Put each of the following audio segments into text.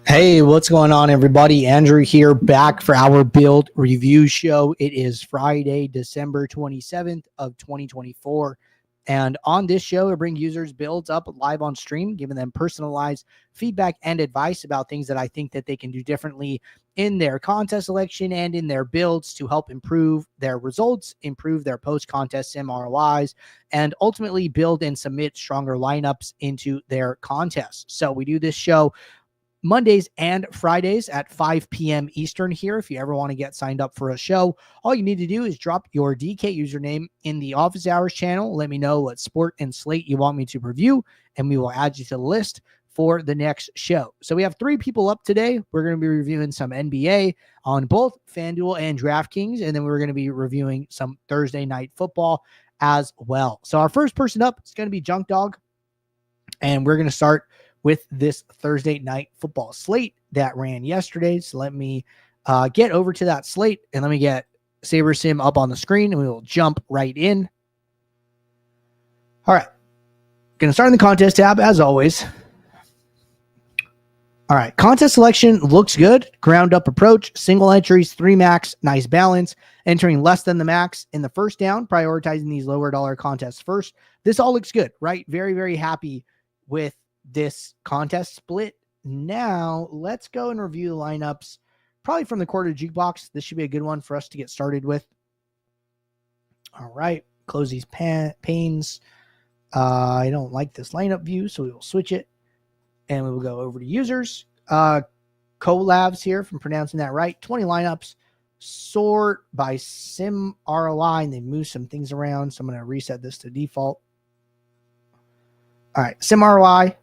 Hey, what's going on, everybody? Andrew here, back for our build review show. It is Friday, December 27th of 2024. And on this show, I bring users builds up live on stream, giving them personalized feedback and advice about things that I think that they can do differently in their contest selection and in their builds to help improve their results, improve their post-contest sim ROIs, and ultimately build and submit stronger lineups into their contests. So we do this show Mondays and Fridays at 5 p.m. Eastern here. If you ever want to get signed up for a show, all you need to do is drop your DK username in the office hours channel. Let me know what sport and slate you want me to review, and we will add you to the list for the next show. So we have 3 people up today. We're going to be reviewing some NBA on both FanDuel and DraftKings, and then we're going to be reviewing some Thursday night football as well. So our first person up is going to be Junk Dog, and we're going to start with this Thursday night football slate that ran yesterday. So let me get over to that slate and let me get Saber Sim up on the screen and we will jump right in. All right. Going to start in the contest tab as always. All right. Contest selection looks good. Ground up approach, single entries, 3 max, nice balance. Entering less than the max in the first down, prioritizing these lower dollar contests first. This all looks good, right? Very, very happy with this contest split. Now let's go and review the lineups probably from the quarter jukebox. This should be a good one for us to get started with. All right, close these panes. I don't like this lineup view, so we will switch it and we will go over to users. Collabs here, from pronouncing that right. 20 lineups, sort by sim ROI, and they move some things around, so I'm going to reset this to default. All right, sim ROI.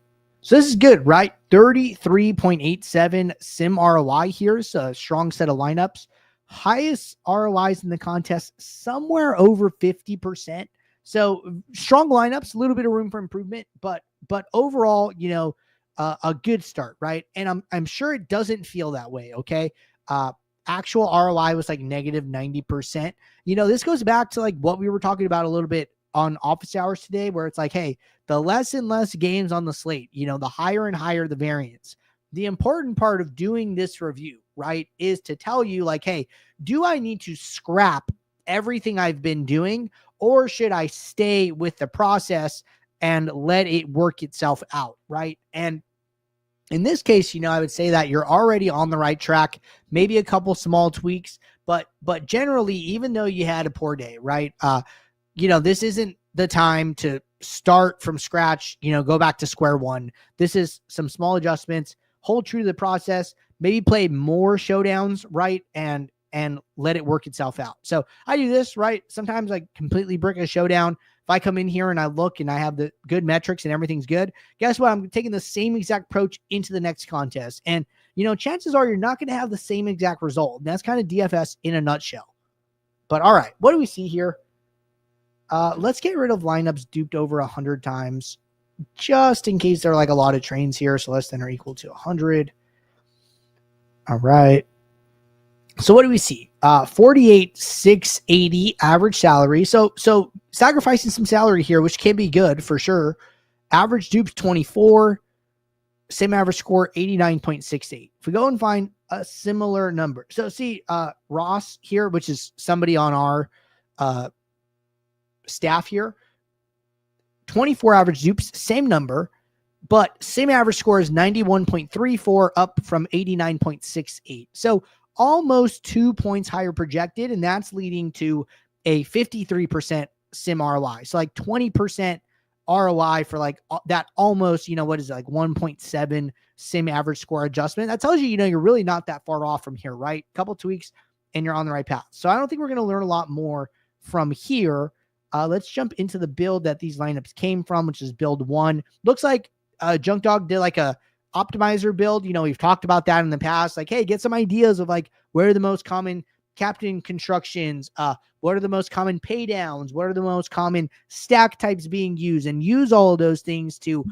So this is good, right? 33.87 sim ROI here. So a strong set of lineups. Highest ROIs in the contest, somewhere over 50%. So strong lineups, a little bit of room for improvement, but overall, you know, a good start, right? And I'm sure it doesn't feel that way, okay? Actual ROI was like negative 90%. You know, this goes back to like what we were talking about a little bit on office hours today, where it's like, hey, the less and less games on the slate, you know, the higher and higher the variance. The important part of doing this review, right, is to tell you like, hey, do I need to scrap everything I've been doing, or should I stay with the process and let it work itself out, right? And in this case, you know, I would say that you're already on the right track, maybe a couple small tweaks, but generally, even though you had a poor day, right, you know, this isn't the time to start from scratch, you know, go back to square one. This is some small adjustments, hold true to the process, maybe play more showdowns, right? And let it work itself out. So I do this, right? Sometimes I completely brick a showdown. If I come in here and I look and I have the good metrics and everything's good, guess what? I'm taking the same exact approach into the next contest. And, you know, chances are you're not going to have the same exact result. And that's kind of DFS in a nutshell. But all right, what do we see here? Let's get rid of lineups duped over 100 times, just in case there are like a lot of trains here. So less than or equal to 100. All right. So what do we see? 48,680 average salary. So sacrificing some salary here, which can be good for sure. Average dupes 24. Same average score 89.68. If we go and find a similar number, so see Ross here, which is somebody on our staff here, 24 average dupes, same number, but same average score is 91.34, up from 89.68. So almost 2 points higher projected, and that's leading to a 53% sim ROI. So like 20% ROI for like that almost, you know, what is it, like 1.7 sim average score adjustment. That tells you, you know, you're really not that far off from here, right? Couple tweaks and you're on the right path. So I don't think we're going to learn a lot more from here. Let's jump into the build that these lineups came from, which is build 1. Looks like Junk Dog did like a optimizer build. You know, we've talked about that in the past. Like, hey, get some ideas of like where are the most common captain constructions, what are the most common pay downs, what are the most common stack types being used, and use all of those things to,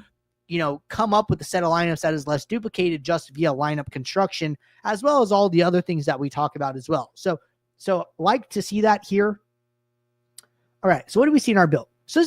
you know, come up with a set of lineups that is less duplicated just via lineup construction, as well as all the other things that we talk about as well. So like to see that here. All right, so what do we see in our build? I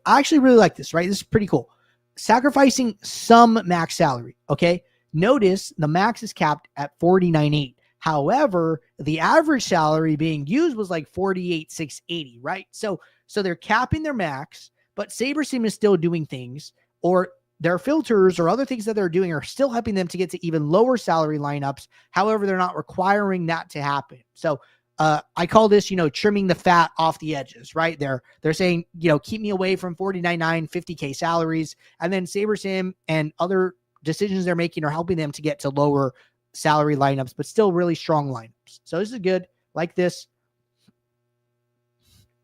actually really like this, right? This is pretty cool. Sacrificing some max salary, okay? Notice the max is capped at 49.8. However, the average salary being used was like 48,680, right? So they're capping their max, but SaberSim is still doing things, or their filters or other things that they're doing are still helping them to get to even lower salary lineups. However, they're not requiring that to happen. So I call this, trimming the fat off the edges, right? They're saying, keep me away from 49.9, 50K salaries. And then SaberSim and other decisions they're making are helping them to get to lower salary lineups, but still really strong lineups. So this is good. Like this.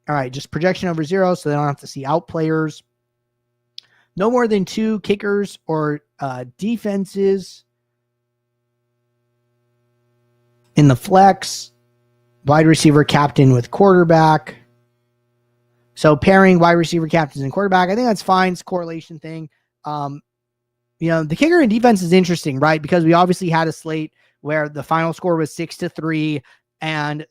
All right, just projection over 0, so they don't have to see out players. No more than 2 kickers or defenses in the flex. Wide receiver captain with quarterback. So pairing wide receiver captains and quarterback, I think that's fine. It's a correlation thing. The kicker and defense is interesting, right? Because we obviously had a slate where the final score was 6-3, and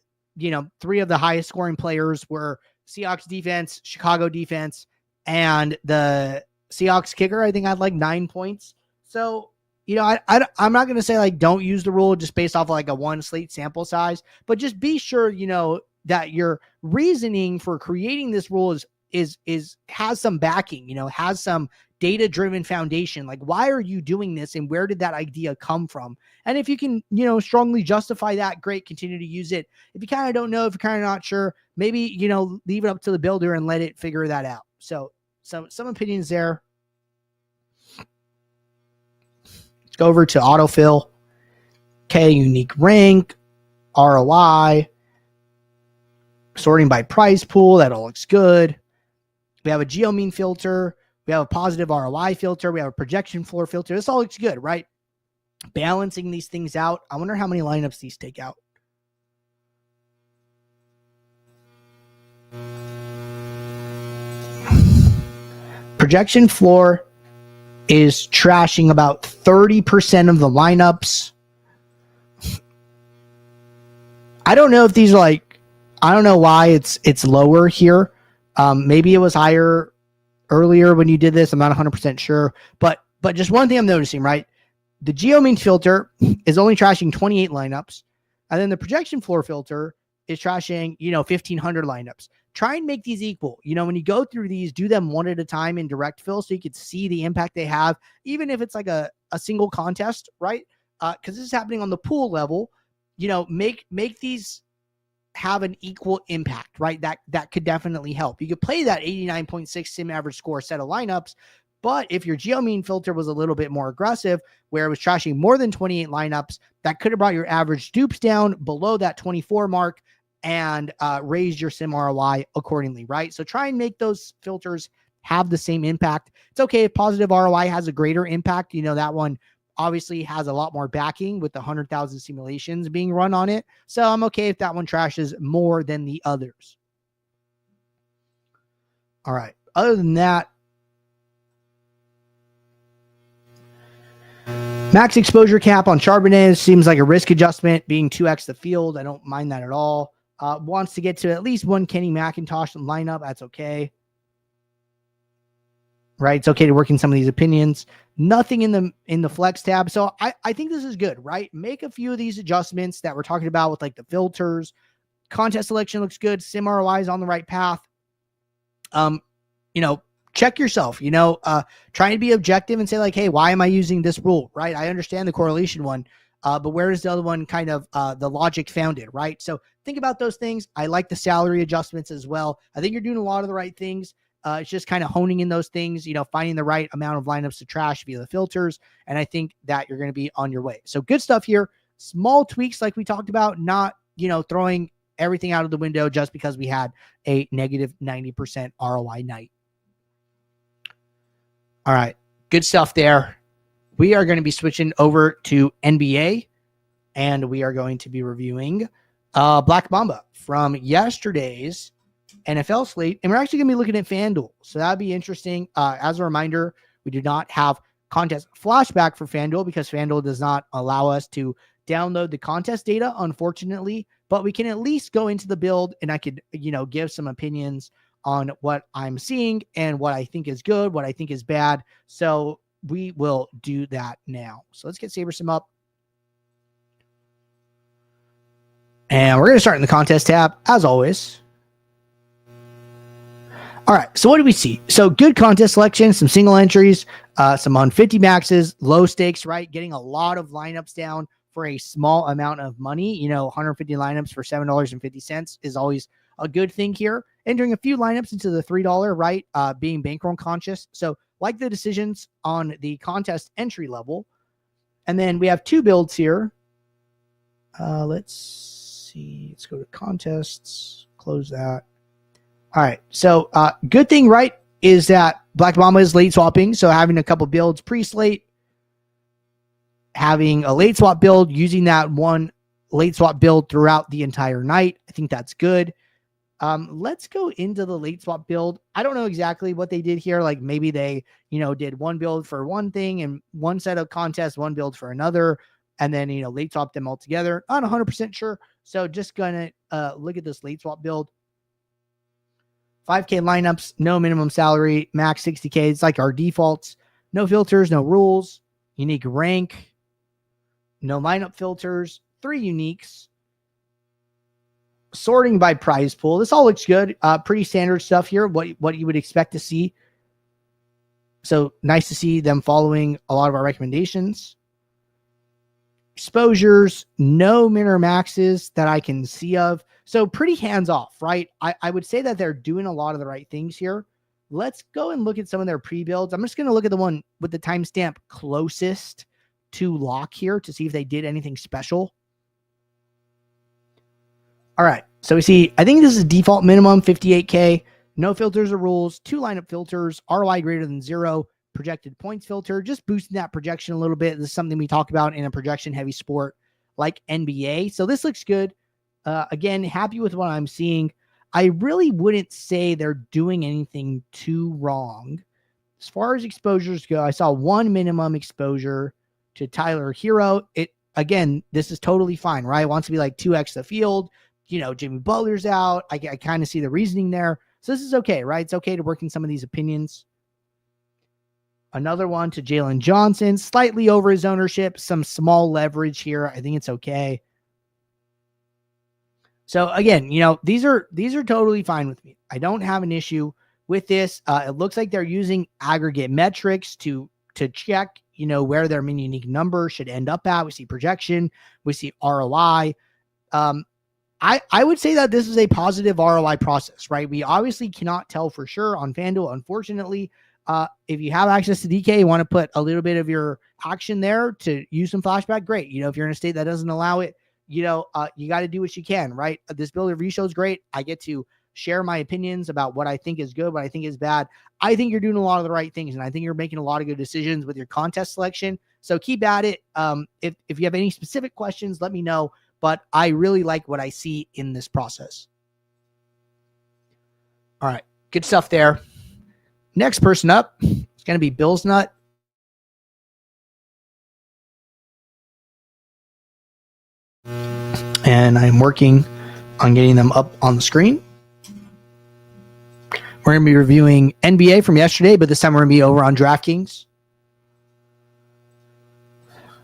3 of the highest scoring players were Seahawks defense, Chicago defense, and the Seahawks kicker, I think, had like 9 points. So, I'm not going to say like don't use the rule just based off of like a one slate sample size, but just be sure, that your reasoning for creating this rule has some backing, has some data-driven foundation. Like, why are you doing this and where did that idea come from? And if you can, strongly justify that, great, continue to use it. If you kind of don't know, if you're kind of not sure, maybe, leave it up to the builder and let it figure that out. So some opinions there. Let's go over to autofill. Okay, unique rank, ROI, sorting by price pool. That all looks good. We have a geo-mean filter. We have a positive ROI filter. We have a projection floor filter. This all looks good, right? Balancing these things out. I wonder how many lineups these take out. Projection floor is trashing about 30% of the lineups. I don't know if these are I don't know why it's lower here. Maybe it was higher earlier when you did this. I'm not 100% sure. But just one thing I'm noticing, right? The geo-mean filter is only trashing 28 lineups. And then the projection floor filter is trashing, 1,500 lineups. Try and make these equal. When you go through these, do them one at a time in direct fill so you can see the impact they have, even if it's like a single contest, right? Because this is happening on the pool level. Make these have an equal impact, right? That could definitely help. You could play that 89.6 sim average score set of lineups, but if your geo-mean filter was a little bit more aggressive, where it was trashing more than 28 lineups, that could have brought your average dupes down below that 24 mark and raised your sim ROI accordingly, right? So try and make those filters have the same impact. It's okay if positive ROI has a greater impact. That one obviously has a lot more backing with the 100,000 simulations being run on it. So I'm okay if that one trashes more than the others. All right. Other than that, max exposure cap on Charbonnet seems like a risk adjustment, being 2x the field. I don't mind that at all. Wants to get to at least one Kenny McIntosh in lineup. That's okay. Right? It's okay to work in some of these opinions. Nothing in the flex tab. So I think this is good, right? Make a few of these adjustments that we're talking about with like the filters. Contest selection looks good. Sim ROI is on the right path. Check yourself, try and be objective and say like, hey, why am I using this rule? Right? I understand the correlation one, but where is the other one kind of the logic founded, right? So think about those things. I like the salary adjustments as well. I think you're doing a lot of the right things. It's just kind of honing in those things, finding the right amount of lineups to trash via the filters. And I think that you're going to be on your way. So good stuff here. Small tweaks like we talked about, not, throwing everything out of the window just because we had a negative 90% ROI night. All right. Good stuff there. We are going to be switching over to NBA, and we are going to be reviewing Black Mamba from yesterday's NFL slate, and we're actually going to be looking at FanDuel. So that'd be interesting. As a reminder, we do not have contest flashback for FanDuel because FanDuel does not allow us to download the contest data, unfortunately, but we can at least go into the build and I could, give some opinions on what I'm seeing and what I think is good, what I think is bad. So we will do that now. So let's get SaberSim up. And we're going to start in the contest tab, as always. All right, so what do we see? So good contest selection, some single entries, some on 50 maxes, low stakes, right? Getting a lot of lineups down for a small amount of money. 150 lineups for $7.50 is always a good thing here. Entering a few lineups into the $3, right? Being bankroll conscious. So like the decisions on the contest entry level. And then we have two builds here. Let's see. Let's go to contests, close that. All right. So good thing, right, is that Black Mamba is late swapping. So having a couple builds pre-slate, having a late swap build, using that one late swap build throughout the entire night. I think that's good. Let's go into the late swap build. I don't know exactly what they did here. Like maybe they, did one build for one thing and one set of contests, one build for another, and then, late swap them all together. Not 100% sure. So just gonna look at this late swap build. 5K lineups, no minimum salary, max 60K. It's like our defaults. No filters, no rules. Unique rank. No lineup filters. 3 uniques. Sorting by prize pool. This all looks good. Pretty standard stuff here. What you would expect to see. So nice to see them following a lot of our recommendations. Exposures, no min or maxes that I can see of. So pretty hands off, right? I would say that they're doing a lot of the right things here. Let's go and look at some of their pre-builds. I'm just going to look at the one with the timestamp closest to lock here to see if they did anything special. All right. So we see, I think this is default minimum 58K, no filters or rules, 2 lineup filters, ROI greater than 0, projected points filter, just boosting that projection a little bit. This is something we talk about in a projection heavy sport like NBA. So this looks good. Again, happy with what I'm seeing. I really wouldn't say they're doing anything too wrong. As far as exposures go, I saw 1 minimum exposure to Tyler Hero. Again, this is totally fine, right? It wants to be like 2x the field. Jimmy Butler's out. I kind of see the reasoning there. So this is okay, right? It's okay to work in some of these opinions. Another one to Jalen Johnson, slightly over his ownership, some small leverage here. I think it's okay. So again, these are totally fine with me. I don't have an issue with this. It looks like they're using aggregate metrics to check, where their min unique number should end up at. We see projection, we see ROI. I would say that this is a positive ROI process, right? We obviously cannot tell for sure on FanDuel, unfortunately. If you have access to DK, you want to put a little bit of your action there to use some flashback, great. If you're in a state that doesn't allow it, you got to do what you can, right? This build review show is great. I get to share my opinions about what I think is good, what I think is bad. I think you're doing a lot of the right things, and I think you're making a lot of good decisions with your contest selection. So keep at it. If you have any specific questions, let me know. But I really like what I see in this process. All right, good stuff there. Next person up is going to be Bill's Nut. And I'm working on getting them up on the screen. We're going to be reviewing NBA from yesterday, but this time we're going to be over on DraftKings.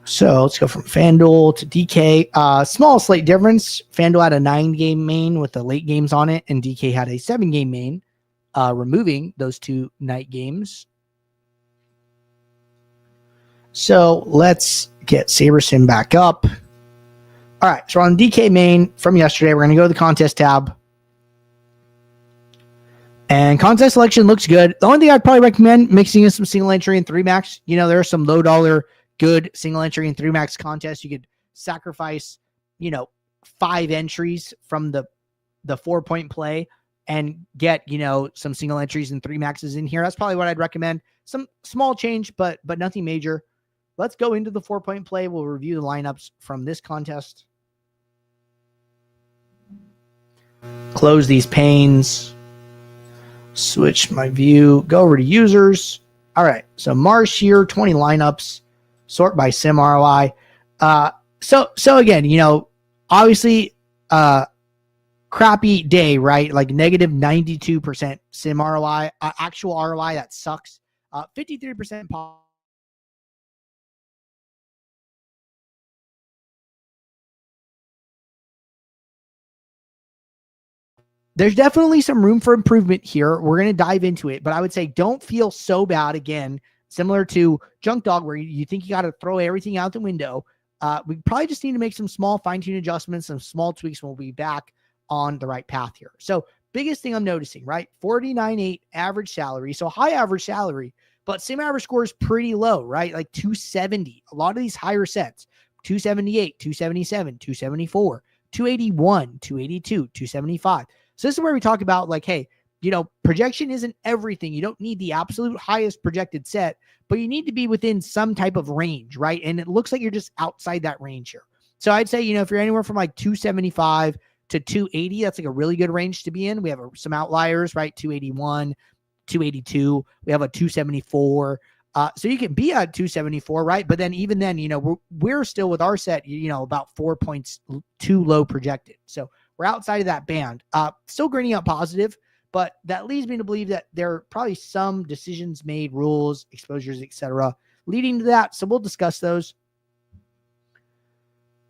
So let's go from FanDuel to DK. Small slate difference. FanDuel had a 9-game main with the late games on it, and DK had a 7-game main, removing those 2 night games. So let's get SaberSim back up. All right, so we're on DK main from yesterday. We're going to go to the contest tab. And contest selection looks good. The only thing I'd probably recommend mixing in some single entry and 3 max. There are some low dollar, good single entry and 3 max contests. You could sacrifice, 5 entries from the 4-point play and get, some single entries and 3 maxes in here. That's probably what I'd recommend. Some small change, but nothing major. Let's go into the 4-point play. We'll review the lineups from this contest. Close these panes. Switch my view. Go over to users. All right. So Marsh here, 20 lineups. Sort by sim ROI. So again, obviously, crappy day, right? Like negative 92% sim ROI, actual ROI that sucks. 53% there's definitely some room for improvement here. We're going to dive into it, but I would say don't feel so bad. Again, similar to Junk Dog, where you think you got to throw everything out the window. We probably just need to make some small fine-tune adjustments, some small tweaks, and we'll be back on the right path here. So biggest thing I'm noticing, right? 49.8 average salary. So high average salary, but sim average score is pretty low, right? Like 270. A lot of these higher sets, 278, 277, 274, 281, 282, 275. So this is where we talk about like, hey, projection isn't everything. You don't need the absolute highest projected set, but you need to be within some type of range, right? And it looks like you're just outside that range here. So I'd say, if you're anywhere from like 275 to 280, that's like a really good range to be in. We have some outliers, right? 281, 282. We have a 274. So you can be at 274, right? But then even then, we're still with our set, about 4 points too low projected. So we're outside of that band. Still grading out positive, but that leads me to believe that there are probably some decisions made, rules, exposures, etc., leading to that. So we'll discuss those.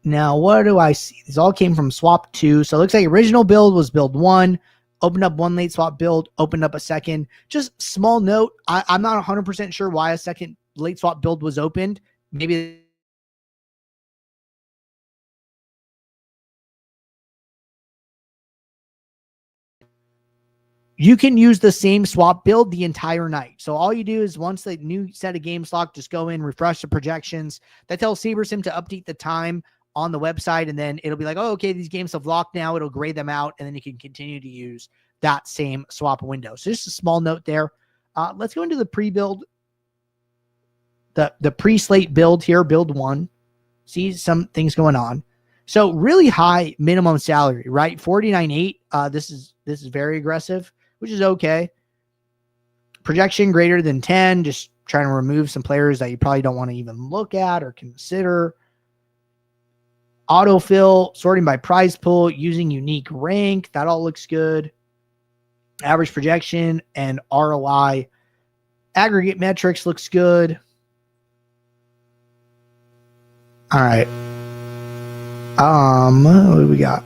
Now, what do I see? These all came from swap 2. So it looks like original build was build 1. Opened up one late swap build, opened up a second. Just small note, I'm not 100% sure why a second late swap build was opened. Maybe you can use the same swap build the entire night. So all you do is once the new set of games locked, just go in, refresh the projections. That tells SaberSim to update the time on the website, and then it'll be like, oh, okay, these games have locked now. It'll grade them out, and then you can continue to use that same swap window. So just a small note there. Let's go into the pre-build, the pre-slate build here, build 1. See some things going on. So really high minimum salary, right? 49.8. This is very aggressive, which is okay. Projection greater than 10, just trying to remove some players that you probably don't want to even look at or consider. Autofill, sorting by prize pool, using unique rank. That all looks good. Average projection and ROI. Aggregate metrics looks good. All right. What do we got?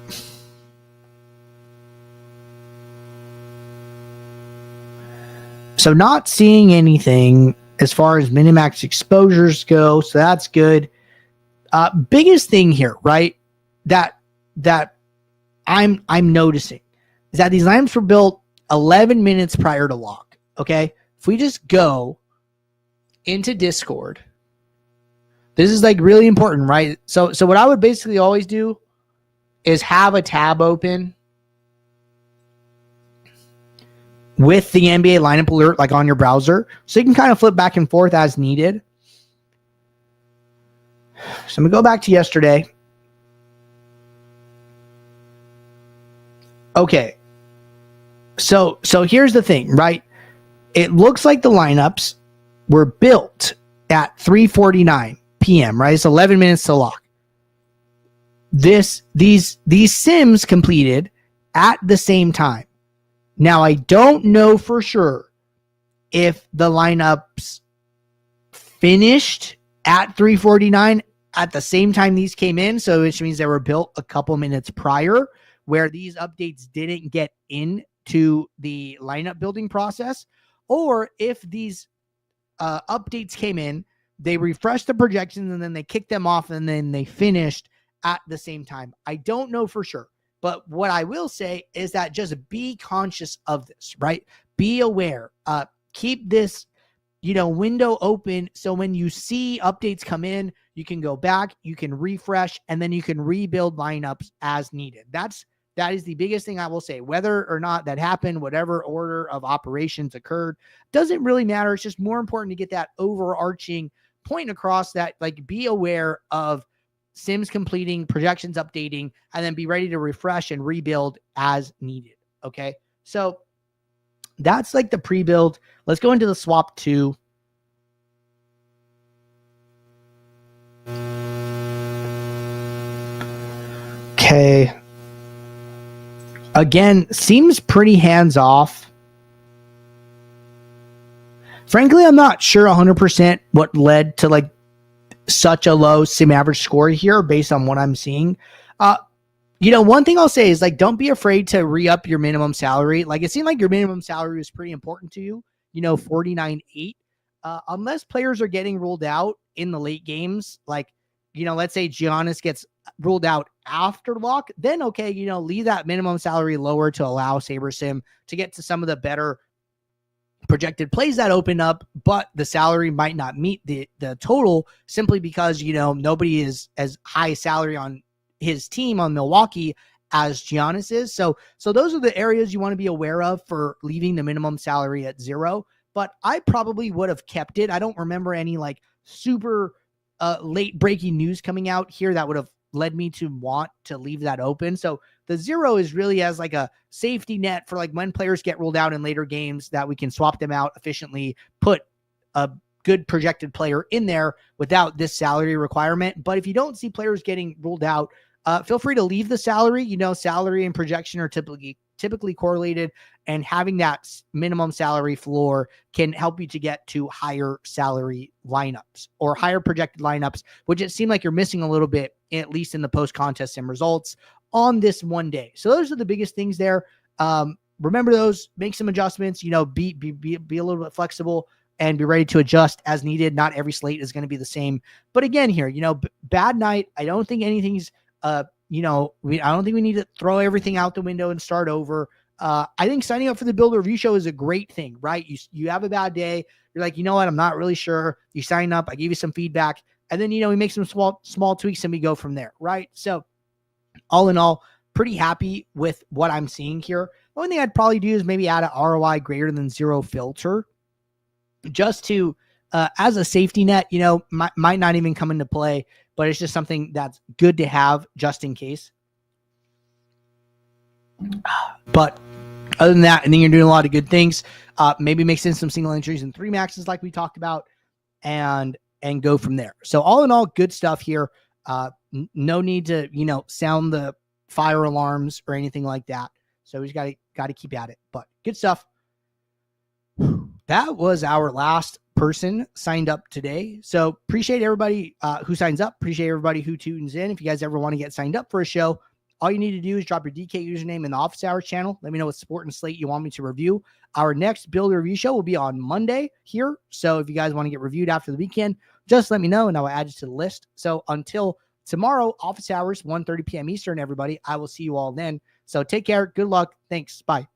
So not seeing anything as far as minimax exposures go, so that's good. Biggest thing here, right? That I'm noticing is that these lineups were built 11 minutes prior to lock. Okay, if we just go into Discord, this is like really important, right? So what I would basically always do is have a tab open with the NBA lineup alert like on your browser, so you can kind of flip back and forth as needed. So I'm going to go back to yesterday. Okay. So here's the thing, right? It looks like the lineups were built at 3:49 p.m., right? It's 11 minutes to lock. These sims completed at the same time. Now, I don't know for sure if the lineups finished at 3:49 at the same time these came in, so which means they were built a couple minutes prior, where these updates didn't get into the lineup building process, or if these updates came in, they refreshed the projections, and then they kicked them off, and then they finished at the same time. I don't know for sure. But what I will say is that just be conscious of this, right? Be aware. Keep this, window open, so when you see updates come in, you can go back, you can refresh, and then you can rebuild lineups as needed. That is the biggest thing I will say. Whether or not that happened, whatever order of operations occurred, doesn't really matter. It's just more important to get that overarching point across, that like be aware of sims completing, projections updating, and then be ready to refresh and rebuild as needed. Okay, so that's like the pre-build. Let's go into the swap 2. Okay. Again, seems pretty hands-off. Frankly, I'm not sure 100% what led to like such a low sim average score here based on what I'm seeing. One thing I'll say is like, don't be afraid to re-up your minimum salary. Like it seemed like your minimum salary was pretty important to you, 49.8. Unless players are getting ruled out in the late games, like, let's say Giannis gets ruled out after lock, then okay, leave that minimum salary lower to allow SaberSim to get to some of the better projected plays that open up, but the salary might not meet the total simply because, nobody is as high salary on his team on Milwaukee as Giannis is. So those are the areas you want to be aware of for leaving the minimum salary at 0. But I probably would have kept it. I don't remember any like super late breaking news coming out here that would have led me to want to leave that open. So the 0 is really as like a safety net for like when players get ruled out in later games that we can swap them out efficiently, put a good projected player in there without this salary requirement. But if you don't see players getting ruled out, feel free to leave the salary. Salary and projection are typically correlated, and having that minimum salary floor can help you to get to higher salary lineups or higher projected lineups, which it seemed like you're missing a little bit, at least in the post-contest sim results on this one day. So those are the biggest things there. Remember those, make some adjustments, be a little bit flexible and be ready to adjust as needed. Not every slate is going to be the same. But again, here, bad night. I don't think anything's I don't think we need to throw everything out the window and start over. I think signing up for the Builder Review Show is a great thing, right? You have a bad day. You're like, what? I'm not really sure. You sign up. I give you some feedback. And then, we make some small tweaks and we go from there, right? So all in all, pretty happy with what I'm seeing here. The only thing I'd probably do is maybe add an ROI greater than 0 filter just to, as a safety net, might not even come into play, but it's just something that's good to have just in case. But other than that, I think you're doing a lot of good things. Maybe mix in some single entries and 3 maxes like we talked about and go from there. So all in all, good stuff here. No need to, sound the fire alarms or anything like that. So we just got to keep at it, but good stuff. That was our last person signed up today. So appreciate everybody who signs up. Appreciate everybody who tunes in. If you guys ever want to get signed up for a show, all you need to do is drop your DK username in the office hours channel. Let me know what sport and slate you want me to review. Our next Builder Review Show will be on Monday here. So if you guys want to get reviewed after the weekend, just let me know and I'll add you to the list. So until tomorrow, office hours, 1:30 p.m. Eastern, everybody, I will see you all then. So take care. Good luck. Thanks. Bye.